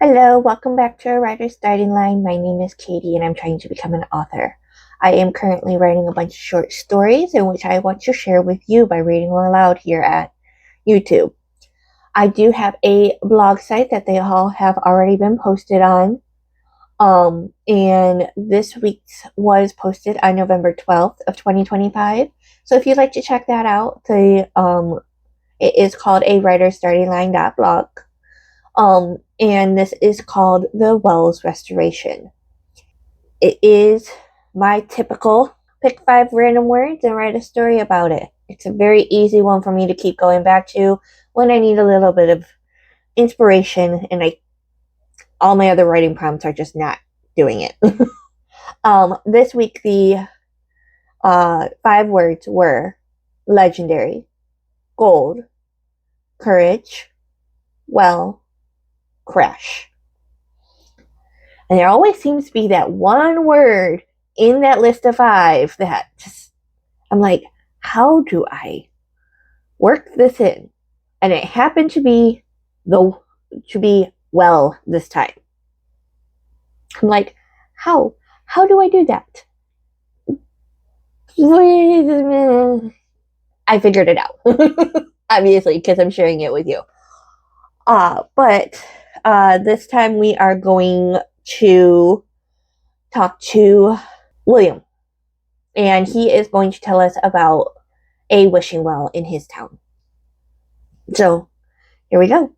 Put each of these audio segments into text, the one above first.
Hello, welcome back to a writer's starting line. My name is Katie and I'm trying to become an author. I am currently writing a bunch of short stories in which I want to share with you by reading aloud here at YouTube. I do have a blog site that they all have already been posted on. And this week's was posted on November 12th of 2025. So if you'd like to check that out, it is called a writer's starting line.blog. And this is called The Wells Restoration. It is my typical pick 5 random words and write a story about it. It's a very easy one for me to keep going back to when I need a little bit of inspiration and all my other writing prompts are just not doing it. This week the 5 words were legendary, gold, courage, well, crash. And there always seems to be that one word in that list of 5 that just, I'm like, how do I work this in? And it happened to be well this time. I'm like, how do I do that? I figured it out. Obviously, because I'm sharing it with you. But this time we are going to talk to William. And he is going to tell us about a wishing well in his town. So, here we go.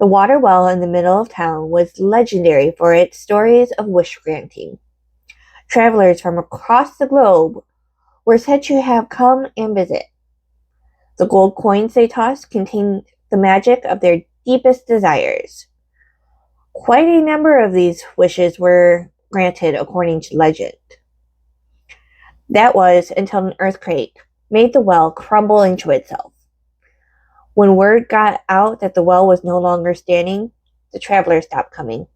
The water well in the middle of town was legendary for its stories of wish granting. Travelers from across the globe were said to have come and visit. The gold coins they tossed contained the magic of their deepest desires. Quite a number of these wishes were granted according to legend. That was until an earthquake made the well crumble into itself. When word got out that the well was no longer standing, the travelers stopped coming.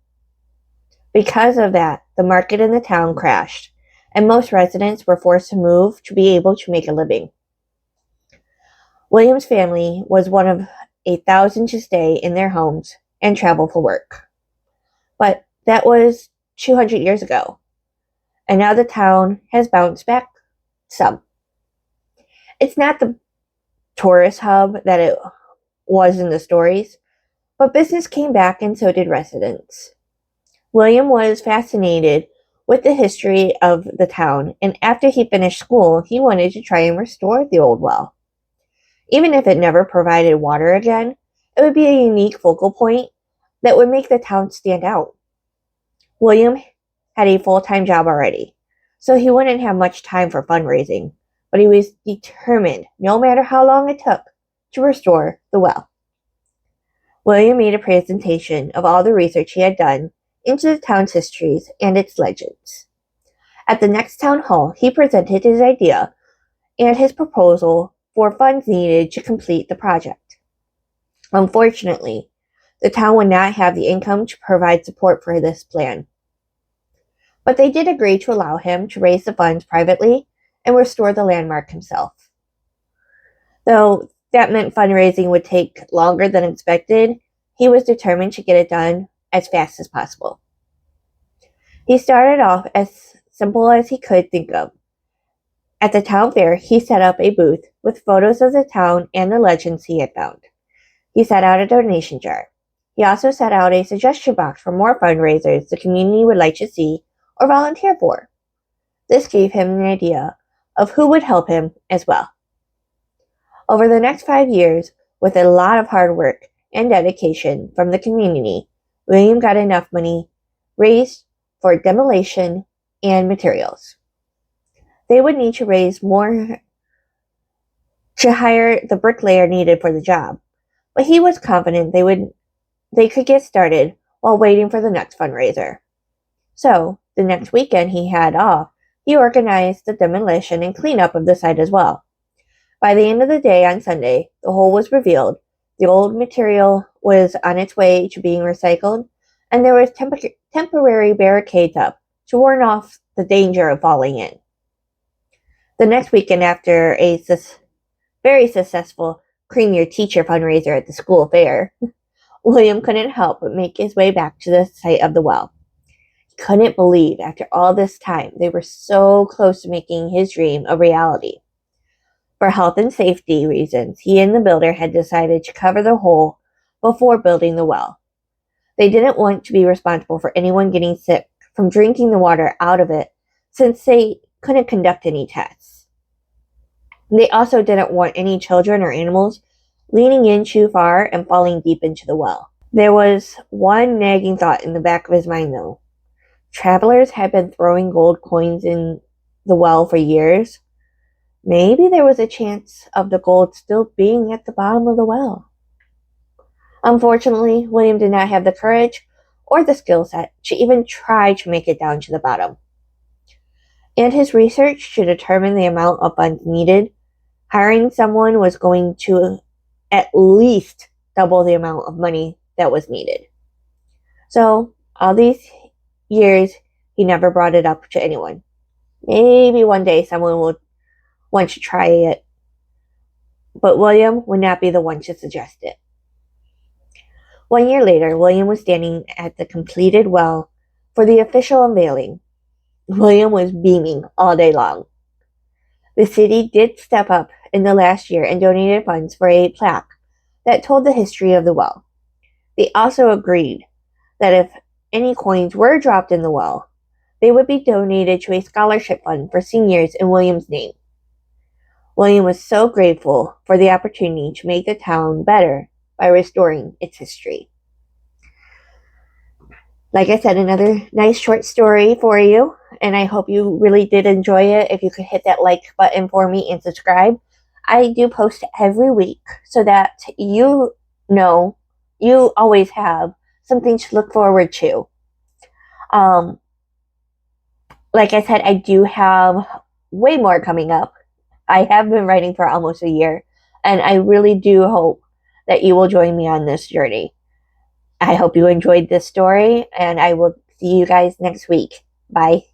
Because of that, the market in the town crashed, and most residents were forced to move to be able to make a living. William's family was one of 1,000 to stay in their homes and travel for work. But that was 200 years ago, and now the town has bounced back some. It's not the tourist hub that it was in the stories, but business came back and so did residents. William was fascinated with the history of the town, and after he finished school, he wanted to try and restore the old well. Even if it never provided water again, it would be a unique focal point that would make the town stand out. William had a full-time job already, so he wouldn't have much time for fundraising, but he was determined, no matter how long it took, to restore the well. William made a presentation of all the research he had done into the town's histories and its legends. At the next town hall, he presented his idea and his proposal for funds needed to complete the project. Unfortunately, the town would not have the income to provide support for this plan. But they did agree to allow him to raise the funds privately and restore the landmark himself. Though that meant fundraising would take longer than expected, he was determined to get it done as fast as possible. He started off as simple as he could think of. At the town fair, he set up a booth with photos of the town and the legends he had found. He set out a donation jar. He also set out a suggestion box for more fundraisers the community would like to see or volunteer for. This gave him an idea of who would help him as well. Over the next 5 years, with a lot of hard work and dedication from the community, William got enough money raised for demolition and materials. They would need to raise more to hire the bricklayer needed for the job, but he was confident they could get started while waiting for the next fundraiser. So, the next weekend he had off, he organized the demolition and cleanup of the site as well. By the end of the day on Sunday, the hole was revealed, the old material was on its way to being recycled, and there was temporary barricades up to warn off the danger of falling in. The next weekend, after a very successful Cream Your Teacher fundraiser at the school fair, William couldn't help but make his way back to the site of the well. He couldn't believe after all this time they were so close to making his dream a reality. For health and safety reasons, he and the builder had decided to cover the hole before building the well. They didn't want to be responsible for anyone getting sick from drinking the water out of it, since they couldn't conduct any tests. They also didn't want any children or animals leaning in too far and falling deep into the well. There was one nagging thought in the back of his mind, though. Travelers had been throwing gold coins in the well for years. Maybe there was a chance of the gold still being at the bottom of the well. Unfortunately, William did not have the courage or the skill set to even try to make it down to the bottom. And his research to determine the amount of funds needed, hiring someone was going to at least double the amount of money that was needed. So, all these years, he never brought it up to anyone. Maybe one day someone will want to try it, but William would not be the one to suggest it. 1 year later, William was standing at the completed well for the official unveiling. William was beaming all day long. The city did step up in the last year and donated funds for a plaque that told the history of the well. They also agreed that if any coins were dropped in the well, they would be donated to a scholarship fund for seniors in William's name. William was so grateful for the opportunity to make the town better by restoring its history. Like I said, another nice short story for you, and I hope you really did enjoy it. If you could hit that like button for me and subscribe. I do post every week so that you know you always have something to look forward to. Like I said, I do have way more coming up. I have been writing for almost a year, and I really do hope that you will join me on this journey. I hope you enjoyed this story, and I will see you guys next week. Bye.